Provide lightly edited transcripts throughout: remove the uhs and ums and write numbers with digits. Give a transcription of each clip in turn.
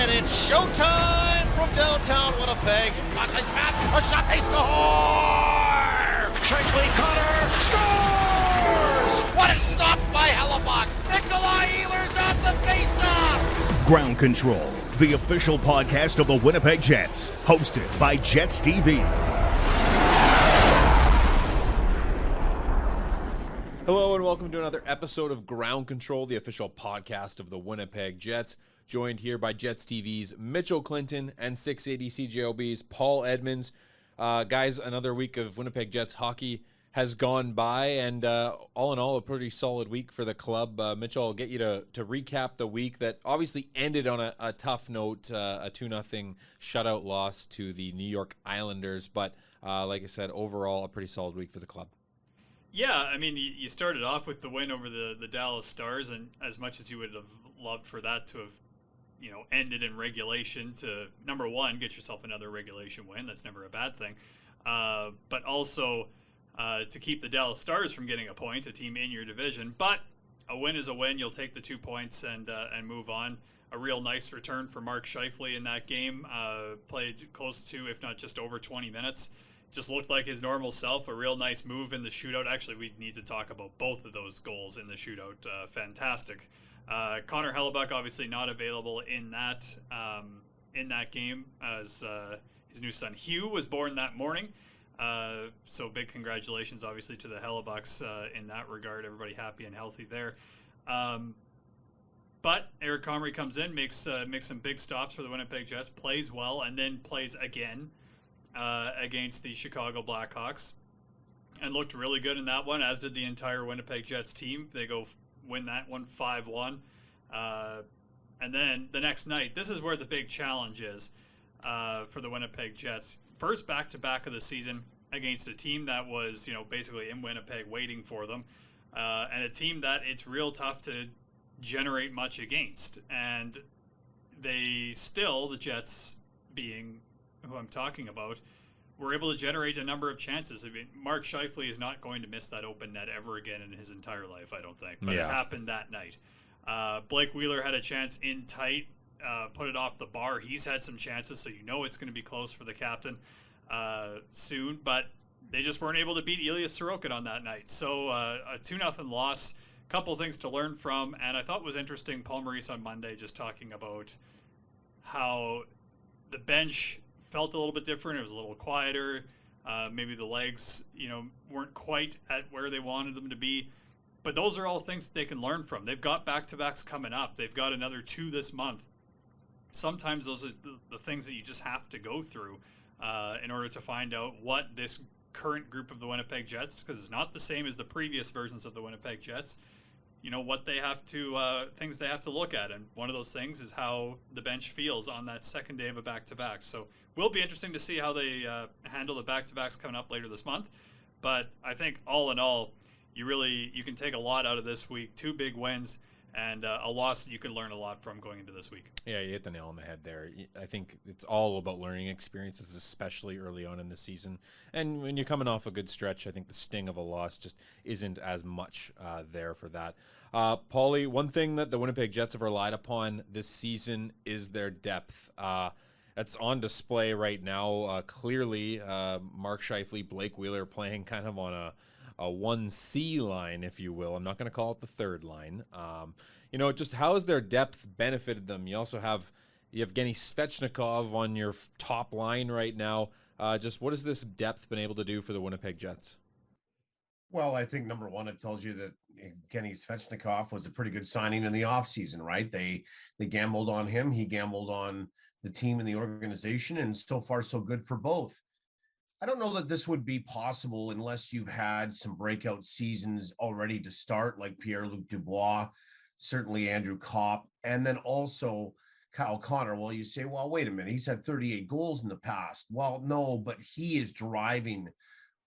and it's showtime from downtown Winnipeg. Watch his pass, a shot, they score! Shifley Connor scores! What a stop by Hellebuck! Nikolai Ehlers at the faceoff! Ground Control, the official podcast of the Winnipeg Jets, hosted by Jets TV. Hello and welcome to another episode of Ground Control, the official podcast of the Winnipeg Jets. Joined here by Jets TV's Mitchell Clinton and 680 CJOB's Paul Edmonds. Guys, another week of Winnipeg Jets hockey has gone by, and all in all, a pretty solid week for the club. Mitchell, I'll get you to recap the week that obviously ended on a tough note, a 2-0 shutout loss to the New York Islanders. But like I said, overall, a pretty solid week for the club. Yeah, I mean, you started off with the win over the Dallas Stars, and as much as you would have loved for that to have, ended in regulation to, number one, get yourself another regulation win. That's never a bad thing. But also to keep the Dallas Stars from getting a point, a team in your division. But a win is a win. You'll take the 2 points and move on. A real nice return for Mark Shifley in that game. Played close to, if not just over 20 minutes. Just looked like his normal self. A real nice move in the shootout. Actually, we need to talk about both of those goals in the shootout. Fantastic. Connor Hellebuck obviously not available in that game, as his new son Hugh was born that morning. So big congratulations, obviously, to the Hellebucks in that regard. Everybody happy and healthy there. But Eric Comrie comes in, makes some big stops for the Winnipeg Jets, plays well, and then plays again against the Chicago Blackhawks, and looked really good in that one, as did the entire Winnipeg Jets team. They go win that one 5-1. And then the next night, this is where the big challenge is for the Winnipeg Jets. First back-to-back of the season against a team that was, basically in Winnipeg waiting for them, and a team that it's real tough to generate much against. And they still, the Jets being who I'm talking about, were able to generate a number of chances. I mean, Mark Shifley is not going to miss that open net ever again in his entire life, I don't think. But It happened that night. Blake Wheeler had a chance in tight, put it off the bar. He's had some chances, so it's going to be close for the captain soon. But they just weren't able to beat Elias Sorokin on that night. So a 2-0 loss, a couple things to learn from. And I thought was interesting, Paul Maurice on Monday just talking about how the bench felt a little bit different. It was a little quieter. Maybe the legs, weren't quite at where they wanted them to be. But those are all things that they can learn from. They've got back-to-backs coming up. They've got another 2 this month. Sometimes those are the things that you just have to go through in order to find out what this current group of the Winnipeg Jets, because it's not the same as the previous versions of the Winnipeg Jets, what they have to, things they have to look at. And one of those things is how the bench feels on that second day of a back-to-back. So will be interesting to see how they handle the back-to-backs coming up later this month. But I think all in all, you can take a lot out of this week. 2 big wins and a loss that you can learn a lot from going into this week. Yeah, you hit the nail on the head there. I think it's all about learning experiences, especially early on in the season. And when you're coming off a good stretch, I think the sting of a loss just isn't as much there for that. Paulie, one thing that the Winnipeg Jets have relied upon this season is their depth. That's on display right now. Clearly, Mark Shifley, Blake Wheeler playing kind of on a 1C line, if you will. I'm not going to call it the third line. Just how has their depth benefited them? You also have Evgeny Svechnikov on your top line right now. Just what has this depth been able to do for the Winnipeg Jets? Well, I think number one, it tells you that Evgeny Svechnikov was a pretty good signing in the offseason, right? They gambled on him. He gambled on the team and the organization, and so far so good for both. I don't know that this would be possible unless you've had some breakout seasons already to start, like Pierre-Luc Dubois, certainly Andrew Kopp, and then also Kyle Connor. Well, you say, well, wait a minute, he's had 38 goals in the past. Well, no, but he is driving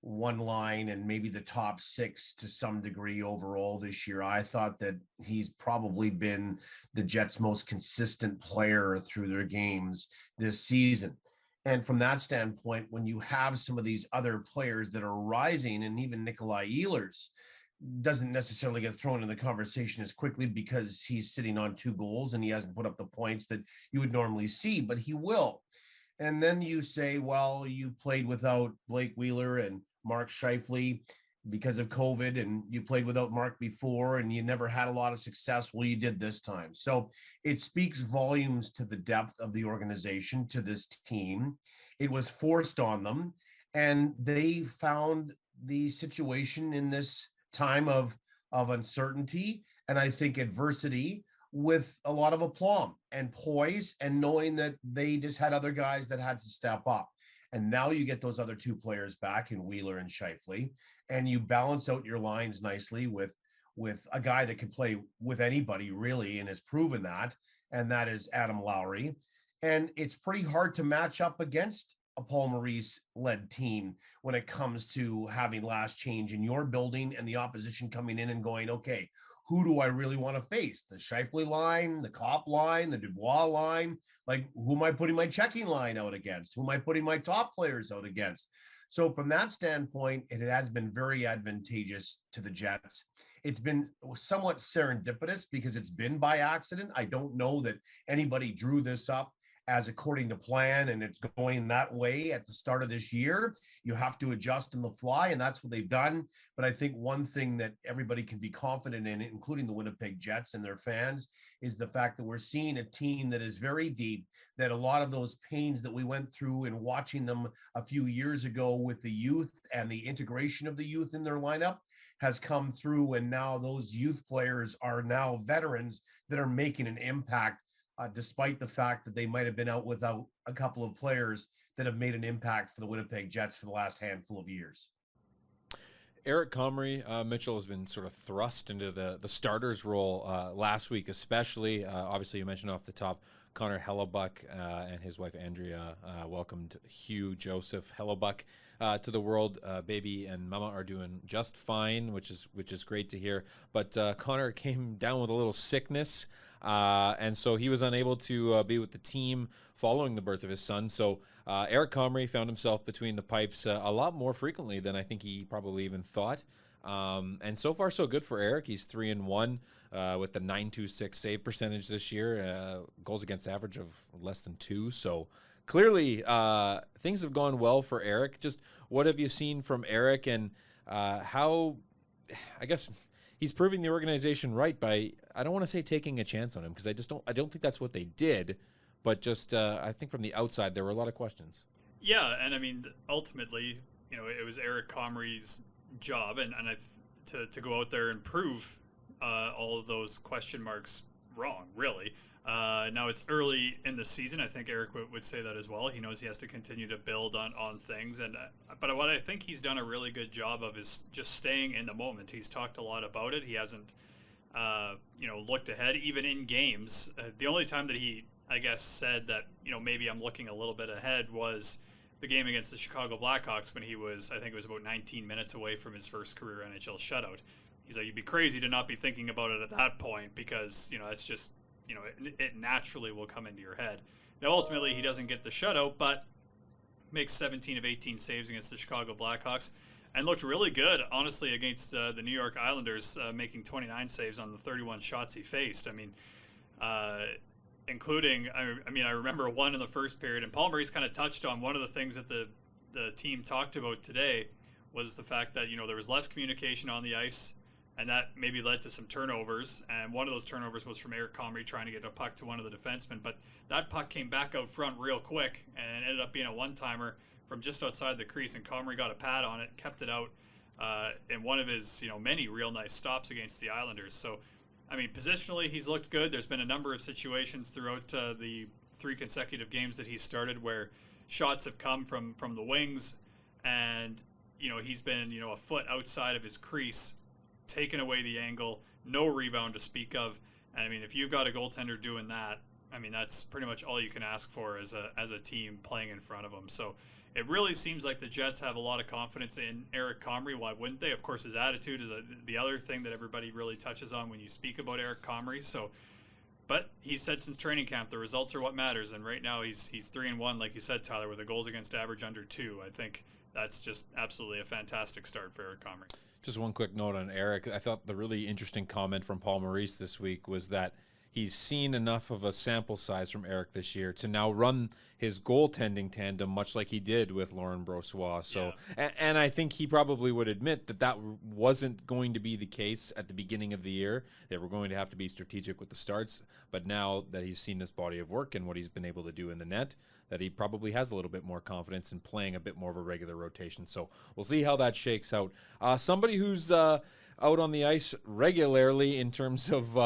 one line and maybe the top 6 to some degree overall this year. I thought that he's probably been the Jets' most consistent player through their games this season. And from that standpoint, when you have some of these other players that are rising, and even Nikolai Ehlers doesn't necessarily get thrown in the conversation as quickly because he's sitting on 2 goals and he hasn't put up the points that you would normally see, but he will. And then you say, well, you played without Blake Wheeler and Mark Scheifele because of COVID, and you played without Mark before and you never had a lot of success. Well, you did this time. So it speaks volumes to the depth of the organization, to this team. It was forced on them, and they found the situation in this time of uncertainty and I think adversity with a lot of aplomb and poise, and knowing that they just had other guys that had to step up. And now you get those other 2 players back in Wheeler and Scheifele, and you balance out your lines nicely with a guy that can play with anybody really and has proven that, and that is Adam Lowry. And it's pretty hard to match up against a Paul Maurice-led team when it comes to having last change in your building and the opposition coming in and going, okay, who do I really want to face? The Scheifele line, the Kopp line, the Dubois line? Like, who am I putting my checking line out against? Who am I putting my top players out against? So from that standpoint, it has been very advantageous to the Jets. It's been somewhat serendipitous because it's been by accident. I don't know that anybody drew this up as according to plan and it's going that way at the start of this year. You have to adjust on the fly, and that's what they've done. But I think one thing that everybody can be confident in, including the Winnipeg Jets and their fans, is the fact that we're seeing a team that is very deep, that a lot of those pains that we went through in watching them a few years ago with the youth and the integration of the youth in their lineup has come through. And now those youth players are now veterans that are making an impact, despite the fact that they might have been out without a couple of players that have made an impact for the Winnipeg Jets for the last handful of years. Eric Comrie, Mitchell, has been sort of thrust into the starters role last week, especially. Obviously, you mentioned off the top, Connor Hellebuck and his wife Andrea welcomed Hugh Joseph Hellebuck to the world. Baby and Mama are doing just fine, which is great to hear. But Connor came down with a little sickness, and so he was unable to be with the team following the birth of his son. So Eric Comrie found himself between the pipes a lot more frequently than I think he probably even thought. And so far, so good for Eric. He's 3-1 with the .926 save percentage this year, goals against average of less than 2. So clearly, things have gone well for Eric. Just what have you seen from Eric, and how, I guess, he's proving the organization right by, I don't want to say taking a chance on him, because I don't think that's what they did, but just I think from the outside there were a lot of questions. Yeah, and I mean, ultimately, it was Eric Comrie's job, and to go out there and prove all of those question marks wrong, really. Now it's early in the season. I think Eric would say that as well. He knows he has to continue to build on things, and but what I think he's done a really good job of is just staying in the moment. He's talked a lot about it. He hasn't looked ahead even in games. The only time that he, I guess, said that maybe I'm looking a little bit ahead was the game against the Chicago Blackhawks when he was, I think it was about 19 minutes away from his first career NHL shutout. He's like, you'd be crazy to not be thinking about it at that point, because it's just it naturally will come into your head. Now ultimately he doesn't get the shutout, but makes 17 of 18 saves against the Chicago Blackhawks and looked really good, honestly, against the New York Islanders, making 29 saves on the 31 shots he faced. I mean, including, I remember one in the first period, and Paul Maurice kind of touched on one of the things that the team talked about today was the fact that, there was less communication on the ice, and that maybe led to some turnovers. And one of those turnovers was from Eric Comrie trying to get a puck to one of the defensemen, but that puck came back out front real quick and ended up being a one-timer from just outside the crease, and Comrie got a pad on it, kept it out in one of his, many real nice stops against the Islanders. So, I mean, positionally, he's looked good. There's been a number of situations throughout the 3 consecutive games that he started where shots have come from the wings, and, he's been, a foot outside of his crease, taken away the angle, no rebound to speak of. And I mean, if you've got a goaltender doing that, I mean, that's pretty much all you can ask for as a team playing in front of them. So it really seems like the Jets have a lot of confidence in Eric Comrie. Why wouldn't they? Of course, his attitude is the other thing that everybody really touches on when you speak about Eric Comrie. So, but he said since training camp, the results are what matters. And right now he's 3-1, like you said, Tyler, with a goals against average under 2. I think that's just absolutely a fantastic start for Eric Comrie. Just one quick note on Eric. I thought the really interesting comment from Paul Maurice this week was that he's seen enough of a sample size from Eric this year to now run his goaltending tandem much like he did with Laurent Brossoit. So, and I think he probably would admit that wasn't going to be the case at the beginning of the year. They were going to have to be strategic with the starts. But now that he's seen this body of work and what he's been able to do in the net, that he probably has a little bit more confidence in playing a bit more of a regular rotation. So we'll see how that shakes out. Somebody who's out on the ice regularly in terms of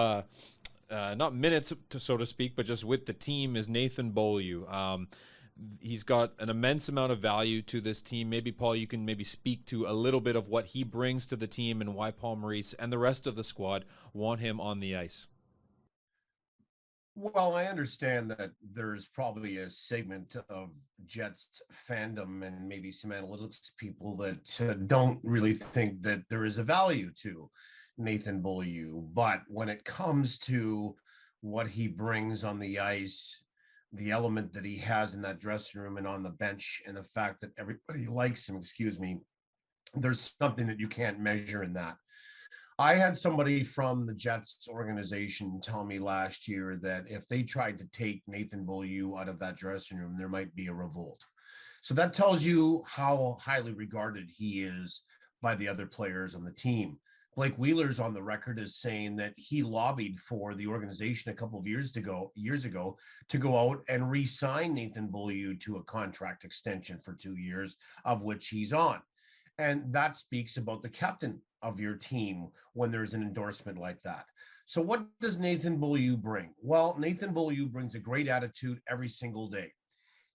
not minutes, so to speak, but just with the team is Nathan Beaulieu. He's got an immense amount of value to this team. Maybe, Paul, you can maybe speak to a little bit of what he brings to the team and why Paul Maurice and the rest of the squad want him on the ice. Well, I understand that there's probably a segment of Jets fandom and maybe some analytics people that don't really think that there is a value to Nathan Beaulieu. But when it comes to what he brings on the ice, the element that he has in that dressing room and on the bench, and the fact that everybody likes him, there's something that you can't measure in that. I had somebody from the Jets organization tell me last year that if they tried to take Nathan Beaulieu out of that dressing room, there might be a revolt. So that tells you how highly regarded he is by the other players on the team. Blake Wheeler's on the record as saying that he lobbied for the organization a couple of years ago to go out and re-sign Nathan Beaulieu to a contract extension for 2 years, of which he's on. And that speaks about the captain of your team when there's an endorsement like that. So what does Nathan Beaulieu bring? Well, Nathan Beaulieu brings a great attitude every single day.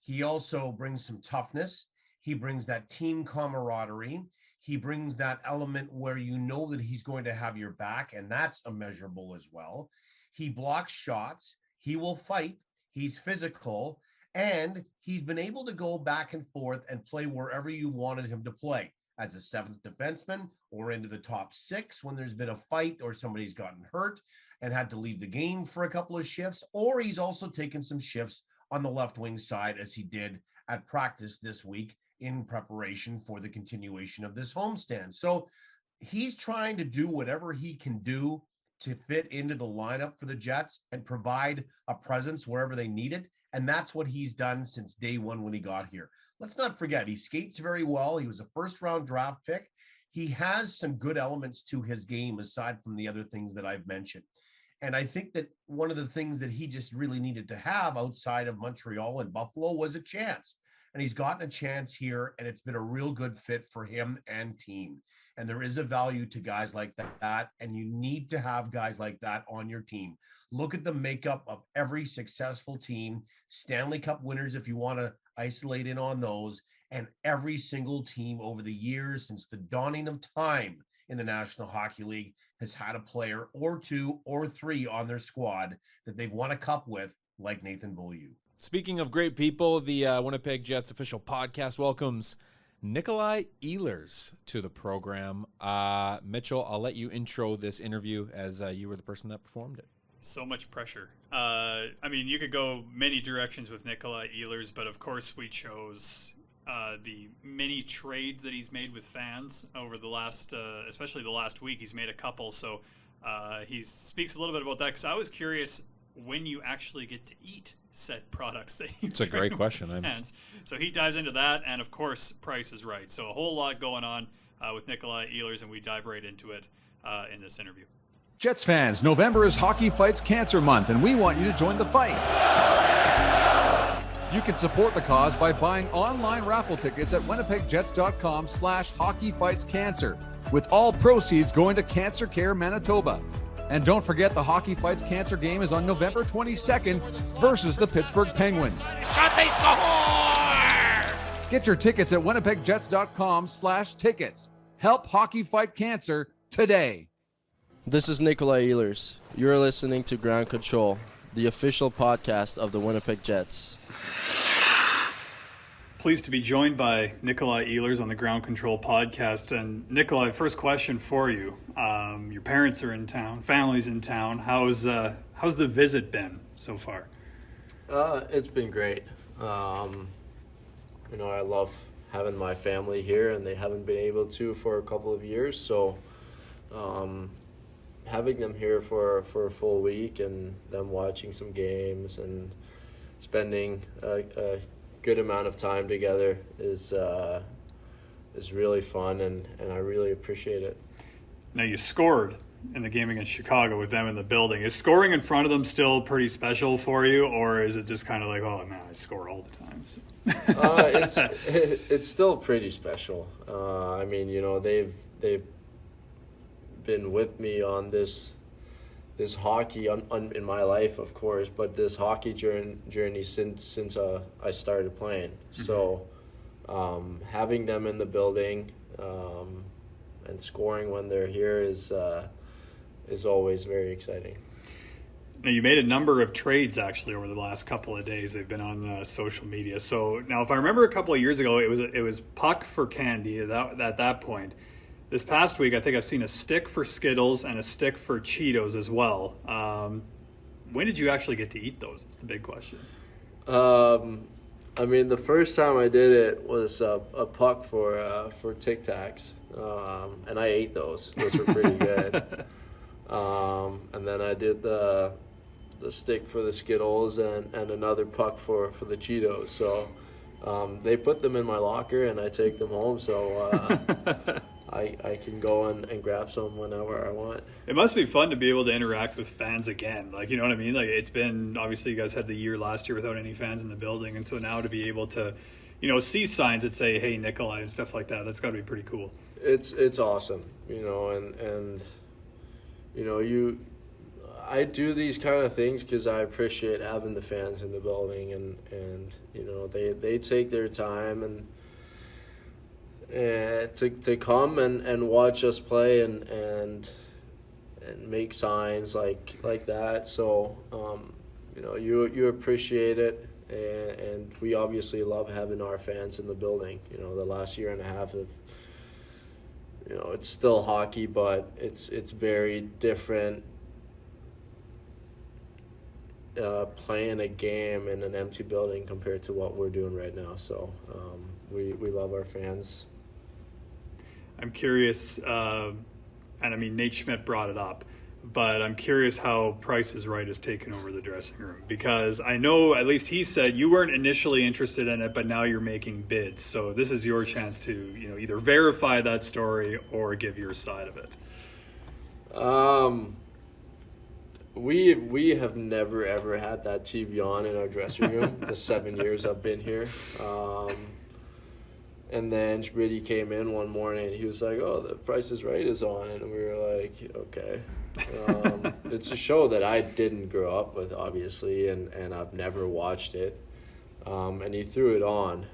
He also brings some toughness. He brings that team camaraderie. He brings that element where you know that he's going to have your back, and that's immeasurable as well. He blocks shots. He will fight. He's physical, and he's been able to go back and forth and play wherever you wanted him to play, as a seventh defenseman or into the top six when there's been a fight or somebody's gotten hurt and had to leave the game for a couple of shifts, or he's also taken some shifts on the left wing side as he did at practice this week in preparation for the continuation of this homestand. So he's trying to do whatever he can do to fit into the lineup for the Jets and provide a presence wherever they need it. And that's what he's done since day one when he got here. Let's not forget, he skates very well. He was a first-round draft pick. He has some good elements to his game aside from the other things that I've mentioned. And I think that one of the things that he just really needed to have outside of Montreal and Buffalo was a chance. And he's gotten a chance here, and it's been a real good fit for him and team. And there is a value to guys like that, and you need to have guys like that on your team. Look at the makeup of every successful team, Stanley Cup winners if you want to isolate in on those, and every single team over the years since the dawning of time in the National Hockey League has had a player or two or three on their squad that they've won a cup with, like Nathan Beaulieu. Speaking of great people, the Winnipeg Jets official podcast welcomes Nikolai Ehlers to the program. Mitchell, I'll let you intro this interview as you were the person that performed it. So much pressure. I mean, you could go many directions with Nikolaj Ehlers, but of course we chose the many trades that he's made with fans over the last, especially the last week. He's made a couple, so he speaks a little bit about that, because I was curious when you actually get to eat said products that you It's a great question. So he dives into that, and of course, Price is Right. So a whole lot going on with Nikolaj Ehlers, and we dive right into it in this interview. Jets fans, November is Hockey Fights Cancer Month, and we want you to join the fight. You can support the cause by buying online raffle tickets at winnipegjets.com/hockeyfightscancer, with all proceeds going to Cancer Care Manitoba. And don't forget, the Hockey Fights Cancer game is on November 22nd versus the Pittsburgh Penguins. Shot, they score! Get your tickets at winnipegjets.com/tickets. Help hockey fight cancer today. This is Nikolai Ehlers. You're listening to Ground Control, the official podcast of the Winnipeg Jets. Pleased to be joined by Nikolaj Ehlers on the Ground Control podcast. And Nikolai, first question for you. Your parents are in town, family's in town. How's the visit been so far? It's been great. I love having my family here, and they haven't been able to for a couple of years. So having them here for a full week and them watching some games and spending a good amount of time together is really fun, and I really appreciate it. Now, you scored in the game against Chicago with them in the building. Is scoring in front of them still pretty special for you, or is it just kind of like, oh man, I score all the time? So. It's still pretty special. I mean, you know, they've been with me on this hockey in my life, of course, but this hockey journey since I started playing. Mm-hmm. So having them in the building and scoring when they're here is always very exciting. Now, you made a number of trades actually over the last couple of days. They've been on social media. So now, if I remember a couple of years ago, it was puck for candy at that point. This past week, I think I've seen a stick for Skittles and a stick for Cheetos as well. When did you actually get to eat those? That's the big question. I mean, the first time I did it was a puck for Tic Tacs, and I ate those. Those were pretty good. And then I did the stick for the Skittles and another puck for the Cheetos. So they put them in my locker, and I take them home. So I can go and grab some whenever I want. It must be fun to be able to interact with fans again. Like, you know what I mean? Like, it's been, obviously you guys had the year last year without any fans in the building. And so now to be able to, you know, see signs that say, hey, Nikolai and stuff like that, that's got to be pretty cool. It's awesome, you know, and you know, I do these kind of things because I appreciate having the fans in the building, and you know, they take their time and to come and watch us play and make signs like that. So you know, you appreciate it, and we obviously love having our fans in the building. You know, the last year and a half of, you know, it's still hockey, but it's very different playing a game in an empty building compared to what we're doing right now. So we love our fans. I'm curious, and I mean, Nate Schmidt brought it up, but I'm curious how Price is Right has taken over the dressing room, because I know, at least he said, you weren't initially interested in it, but now you're making bids. So this is your chance to, you know, either verify that story or give your side of it. We have never ever had that TV on in our dressing room the 7 years I've been here. And then Schmitty came in one morning and he was like, oh, the Price is Right is on. And we were like, okay. It's a show that I didn't grow up with, obviously, and I've never watched it. And he threw it on.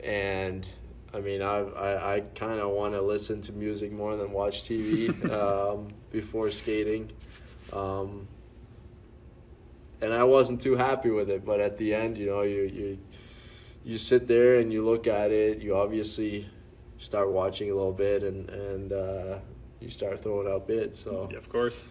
And I mean, I kind of want to listen to music more than watch TV before skating. And I wasn't too happy with it, but at the end, you know, you sit there and you look at it. You obviously start watching a little bit, and you start throwing out bids. So yeah, of course.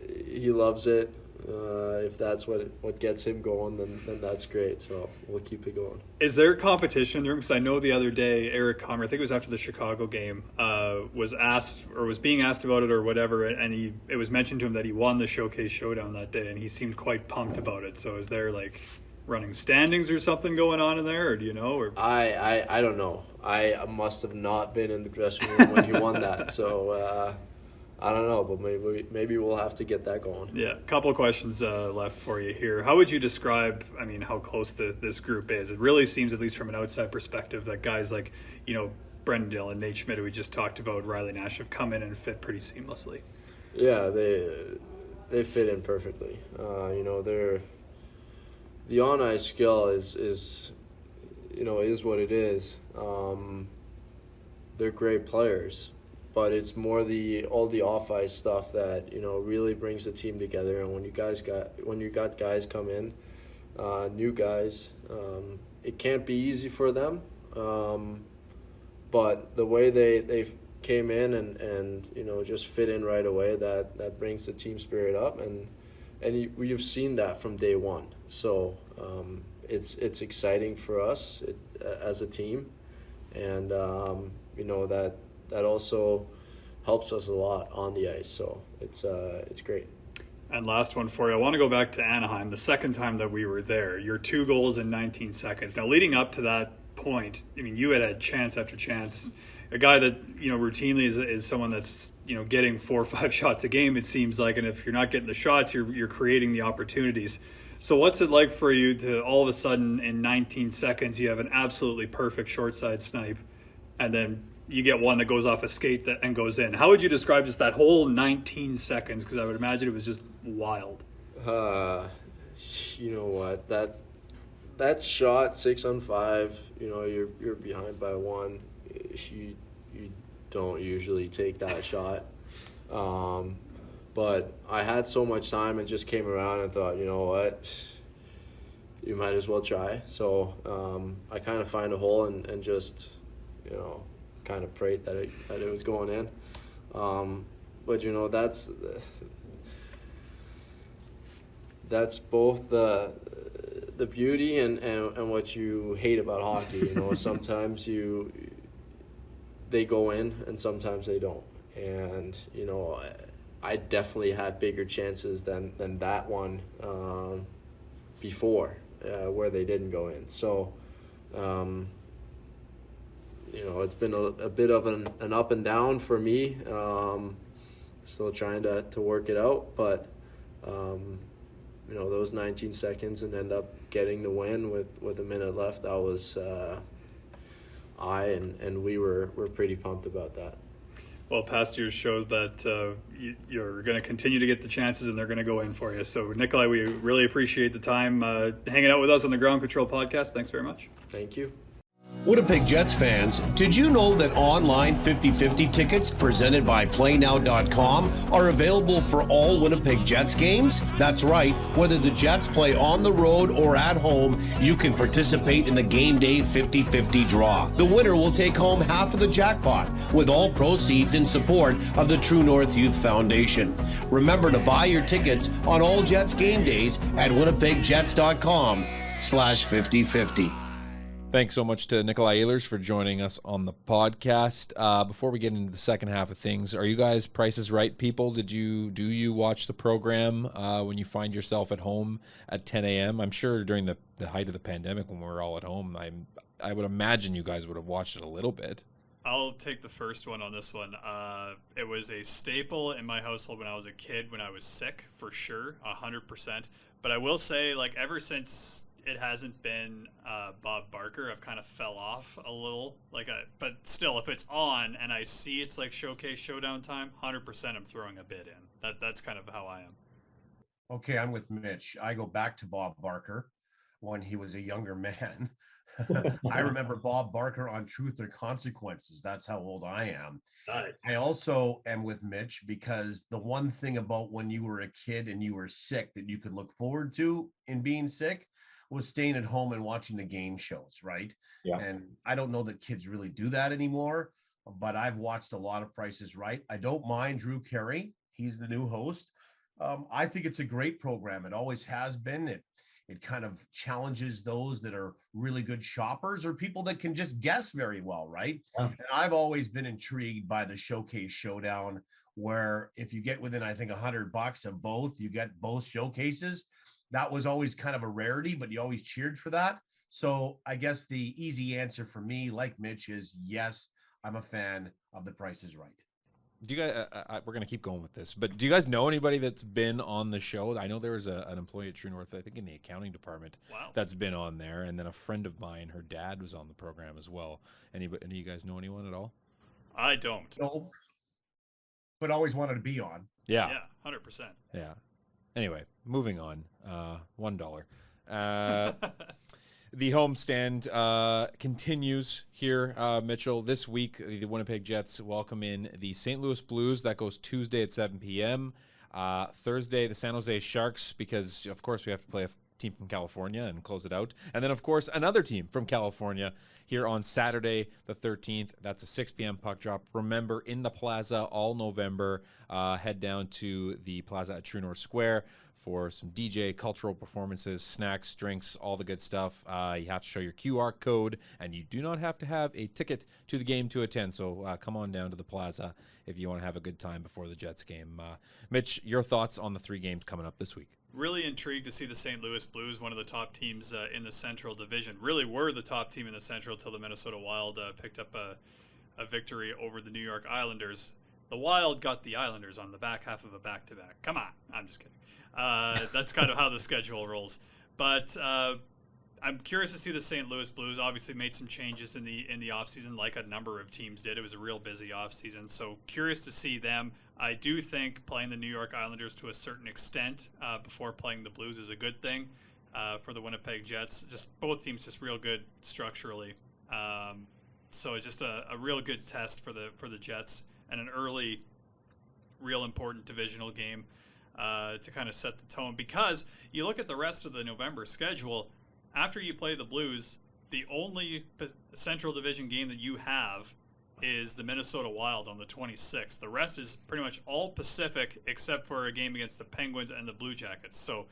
He loves it. If that's what gets him going, then that's great. So we'll keep it going. Is there competition in the room? Because I know the other day, Eric Comrie, I think it was after the Chicago game, was being asked about it or whatever, and it was mentioned to him that he won the Showcase Showdown that day, and he seemed quite pumped about it. So is there like running standings or something going on in there, or do you know? Or I don't know. I must have not been in the dressing room when he won that. So I don't know, but maybe we'll have to get that going. Yeah, a couple of questions left for you here. How would you describe, I mean, how close this group is? It really seems, at least from an outside perspective, that guys like, you know, Brendan Dillon, Nate Schmidt, who we just talked about, Riley Nash, have come in and fit pretty seamlessly. Yeah, they fit in perfectly. You know, the on-ice skill is you know, is what it is. They're great players, but it's more all the off-ice stuff that, you know, really brings the team together. And when you got guys come in, new guys, it can't be easy for them. But the way they came in and you know, just fit in right away, that brings the team spirit up, and you've seen that from day one. So it's exciting for us as a team, and that also helps us a lot on the ice. So it's great. And last one for you. I want to go back to Anaheim. The second time that we were there, your 2 goals in 19 seconds. Now, leading up to that point, I mean, you had chance after chance. A guy that, routinely is someone that's, getting 4 or 5 shots a game, it seems like. And if you're not getting the shots, you're creating the opportunities. So what's it like for you to all of a sudden in 19 seconds, you have an absolutely perfect short side snipe, and then you get one that goes off a skate and goes in? How would you describe just that whole 19 seconds? Because I would imagine it was just wild. You know what, that shot 6 on 5, you're behind by 1. You don't usually take that shot. But I had so much time and just came around and thought, you know what, you might as well try. So I kind of find a hole and just, kind of prayed that it was going in. But that's both the beauty and what you hate about hockey. Sometimes they go in and sometimes they don't. And I definitely had bigger chances than that one before where they didn't go in. So it's been a bit of an up and down for me. Still trying to work it out, but those 19 seconds and end up getting the win with a minute left, that was and we were pretty pumped about that. Well, past years shows that you're going to continue to get the chances and they're going to go in for you. So, Nikolai, we really appreciate the time hanging out with us on the Ground Control Podcast. Thanks very much. Thank you. Winnipeg Jets fans, did you know that online 50-50 tickets presented by PlayNow.com are available for all Winnipeg Jets games? That's right. Whether the Jets play on the road or at home, you can participate in the game day 50-50 draw. The winner will take home half of the jackpot, with all proceeds in support of the True North Youth Foundation. Remember to buy your tickets on all Jets game days at winnipegjets.com/50-50. Thanks so much to Nikolai Ehlers for joining us on the podcast. Before we get into the second half of things, are you guys Price is Right people? Do you watch the program when you find yourself at home at 10 a.m.? I'm sure during the height of the pandemic when we were all at home, I would imagine you guys would have watched it a little bit. I'll take the first one on this one. It was a staple in my household when I was a kid, when I was sick, for sure, 100%. But I will say, ever since it hasn't been Bob Barker, I've kind of fell off a little. But still, if it's on and I see it's Showcase Showdown time, 100% I'm throwing a bid in. That's kind of how I am. Okay, I'm with Mitch. I go back to Bob Barker when he was a younger man. I remember Bob Barker on Truth or Consequences. That's how old I am. Nice. I also am with Mitch because the one thing about when you were a kid and you were sick that you could look forward to in being sick was staying at home and watching the game shows, right? Yeah. And I don't know that kids really do that anymore, but I've watched a lot of Price is Right. I don't mind Drew Carey. He's the new host. I think it's a great program. It always has been. It kind of challenges those that are really good shoppers or people that can just guess very well, right? Yeah. And I've always been intrigued by the Showcase Showdown, where if you get within, I think, $100 of both, you get both showcases. That was always kind of a rarity, but you always cheered for that. So I guess the easy answer for me, like Mitch, is yes, I'm a fan of The Price is Right. Do you guys? We're gonna keep going with this, but do you guys know anybody that's been on the show? I know there was an employee at True North, I think in the accounting department, that's been on there, and then a friend of mine, her dad was on the program as well. Any of you guys know anyone at all? I don't. No, but always wanted to be on. Yeah. Yeah, 100%. Yeah. Anyway, moving on. $1. The homestand continues here, Mitchell. This week, the Winnipeg Jets welcome in the St. Louis Blues. That goes Tuesday at 7 p.m. Thursday, the San Jose Sharks, because, of course, we have to play a team from California and close it out. And then, of course, another team from California here on Saturday, the 13th. That's a 6 p.m. puck drop. Remember, in the Plaza all November. Head down to the Plaza at True North Square for some DJ, cultural performances, snacks, drinks, all the good stuff. You have to show your QR code, and you do not have to have a ticket to the game to attend. So come on down to the plaza if you want to have a good time before the Jets game. Mitch, your thoughts on the 3 games coming up this week? Really intrigued to see the St. Louis Blues, one of the top teams in the Central Division. Really were the top team in the Central till the Minnesota Wild picked up a victory over the New York Islanders. The Wild got the Islanders on the back half of a back-to-back. Come on, I'm just kidding. That's kind of how the schedule rolls. But I'm curious to see the St. Louis Blues. Obviously made some changes in the offseason like a number of teams did. It was a real busy offseason. So curious to see them. I do think playing the New York Islanders to a certain extent before playing the Blues is a good thing for the Winnipeg Jets. Just both teams just real good structurally. So just a real good test for the Jets and an early, real important divisional game to kind of set the tone. Because you look at the rest of the November schedule, after you play the Blues, the only Central Division game that you have is the Minnesota Wild on the 26th. The rest is pretty much all Pacific except for a game against the Penguins and the Blue Jackets. So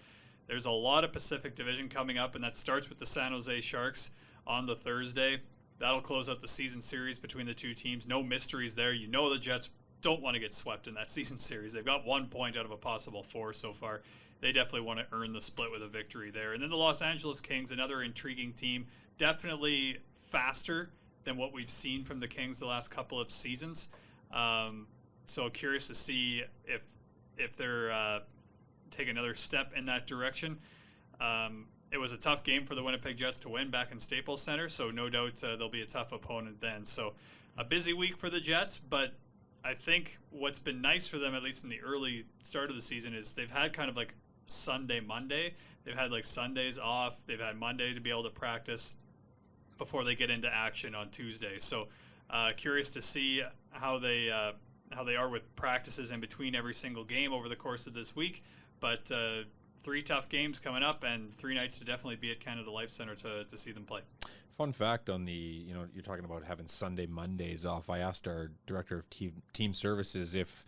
there's a lot of Pacific Division coming up, and that starts with the San Jose Sharks on the Thursday. That'll close out the season series between the two teams. No mysteries there. You know the Jets don't want to get swept in that season series. They've got 1 point out of a possible 4 so far. They definitely want to earn the split with a victory there. And then the Los Angeles Kings, another intriguing team, definitely faster than what we've seen from the Kings the last couple of seasons. So curious to see if they're take another step in that direction. It was a tough game for the Winnipeg Jets to win back in Staples Center, so no doubt they'll be a tough opponent then. So a busy week for the Jets, but I think what's been nice for them, at least in the early start of the season, is they've had kind of like Sunday, Monday. They've had like Sundays off. They've had Monday to be able to practice before they get into action on Tuesday. So curious to see how they are with practices in between every single game over the course of this week. But 3 tough games coming up and 3 nights to definitely be at Canada Life Center to see them play. Fun fact on you're talking about having Sunday, Mondays off. I asked our director of team services if,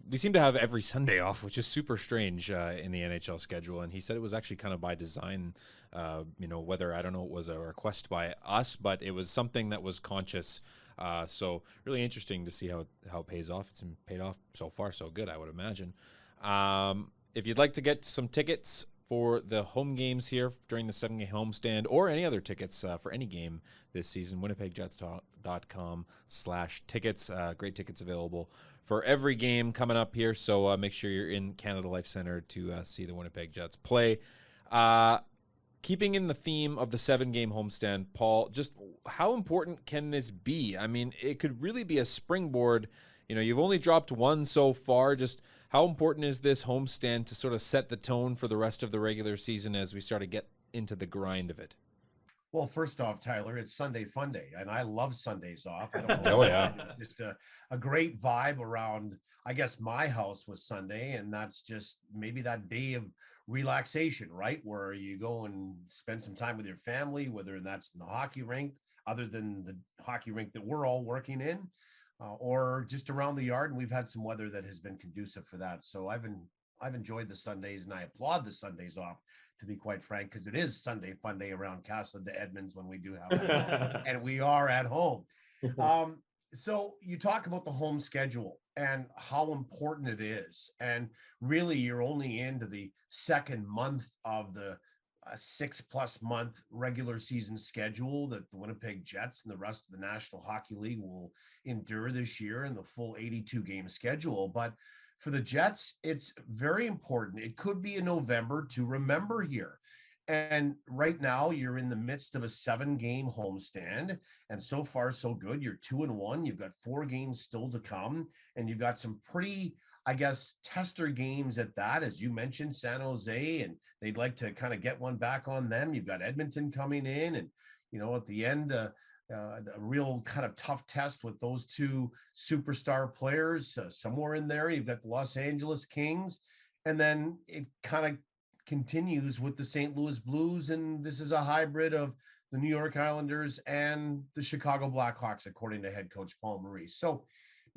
we seem to have every Sunday off, which is super strange in the NHL schedule. And he said it was actually kind of by design, whether, I don't know, it was a request by us, but it was something that was conscious. So really interesting to see how it pays off. It's paid off so far, so good, I would imagine. If you'd like to get some tickets for the home games here during the 7-game homestand or any other tickets for any game this season, winnipegjets.com/tickets. Great tickets available for every game coming up here. So make sure you're in Canada Life Center to see the Winnipeg Jets play. Keeping in the theme of the 7-game homestand, Paul, just how important can this be? I mean, it could really be a springboard. You've only dropped 1 so far. Just how important is this homestand to sort of set the tone for the rest of the regular season as we start to get into the grind of it? Well, first off, Tyler, it's Sunday Fun Day, and I love Sundays off. I don't know. Oh, yeah. Just a great vibe around, I guess my house was Sunday, and that's just maybe that day of relaxation, right? Where you go and spend some time with your family, whether that's in the hockey rink, other than the hockey rink that we're all working in, or just around the yard. And we've had some weather that has been conducive for that. So I've enjoyed the Sundays, and I applaud the Sundays off, to be quite frank, because it is Sunday Fun Day around Castle de Edmonds when we do have it, and we are at home. So you talk about the home schedule and how important it is. And really, you're only into the second month of the 6+ month regular season schedule that the Winnipeg Jets and the rest of the National Hockey League will endure this year in the full 82 game schedule. But for the Jets, it's very important. It could be a November to remember here. And right now you're in the midst of a 7-game homestand, and so far so good. You're 2-1. You've got 4 games still to come, and you've got some pretty, I guess, tester games at that. As you mentioned, San Jose, and they'd like to kind of get one back on them. You've got Edmonton coming in, and at the end, a real kind of tough test with those 2 superstar players. Somewhere in there, you've got the Los Angeles Kings, and then it kind of continues with the St. Louis Blues, and this is a hybrid of the New York Islanders and the Chicago Blackhawks, according to head coach Paul Maurice. So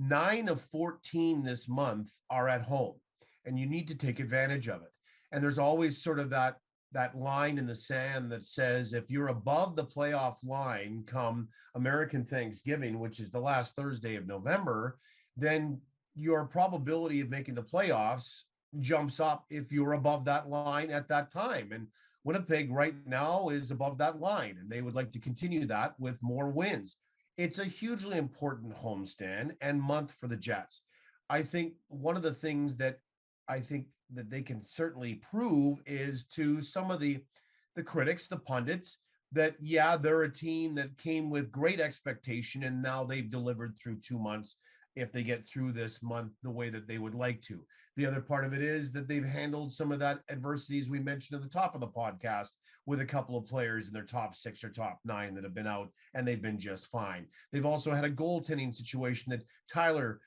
9 of 14 this month are at home, and you need to take advantage of it. And there's always sort of that line in the sand that says if you're above the playoff line come American Thanksgiving, which is the last Thursday of November, then your probability of making the playoffs jumps up if you're above that line at that time. And Winnipeg right now is above that line, and they would like to continue that with more wins. It's a hugely important homestand and month for the Jets. I think one of the things that they can certainly prove is to some of the critics, the pundits, that, yeah, they're a team that came with great expectation and now they've delivered through 2 months if they get through this month the way that they would like to. The other part of it is that they've handled some of that adversity, as we mentioned at the top of the podcast, with a couple of players in their top 6 or top 9 that have been out, and they've been just fine. They've also had a goaltending situation that Tyler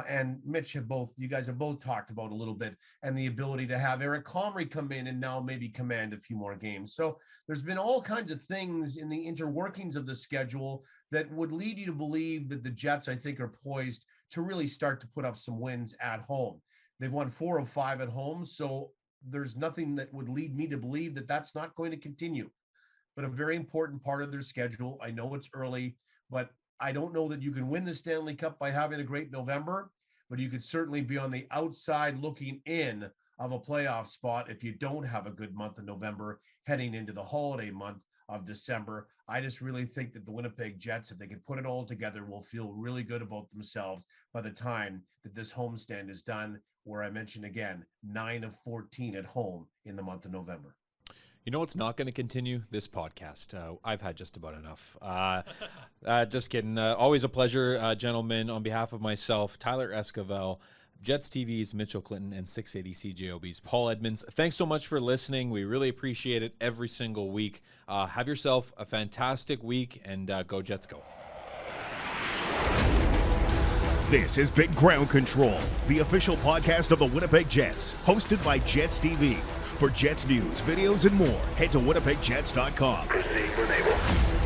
and Mitch you guys have both talked about a little bit, and the ability to have Eric Comrie come in and now maybe command a few more games. So there's been all kinds of things in the interworkings of the schedule that would lead you to believe that the Jets, I think, are poised to really start to put up some wins at home. They've won 4 of 5 at home, so there's nothing that would lead me to believe that that's not going to continue. But a very important part of their schedule, I know it's early, but I don't know that you can win the Stanley Cup by having a great November, but you could certainly be on the outside looking in of a playoff spot if you don't have a good month of November heading into the holiday month of December. I just really think that the Winnipeg Jets, if they can put it all together, will feel really good about themselves by the time that this homestand is done, where I mentioned again, 9 of 14 at home in the month of November. You know what's not going to continue? This podcast. I've had just about enough. Just kidding. Always a pleasure, gentlemen. On behalf of myself, Tyler Esquivel, Jets TV's Mitchell Clinton, and 680 CJOB's Paul Edmonds. Thanks so much for listening. We really appreciate it every single week. Have yourself a fantastic week, and go Jets go. This is Big Ground Control, the official podcast of the Winnipeg Jets, hosted by Jets TV. For Jets news, videos, and more, head to winnipegjets.com. Proceed when able.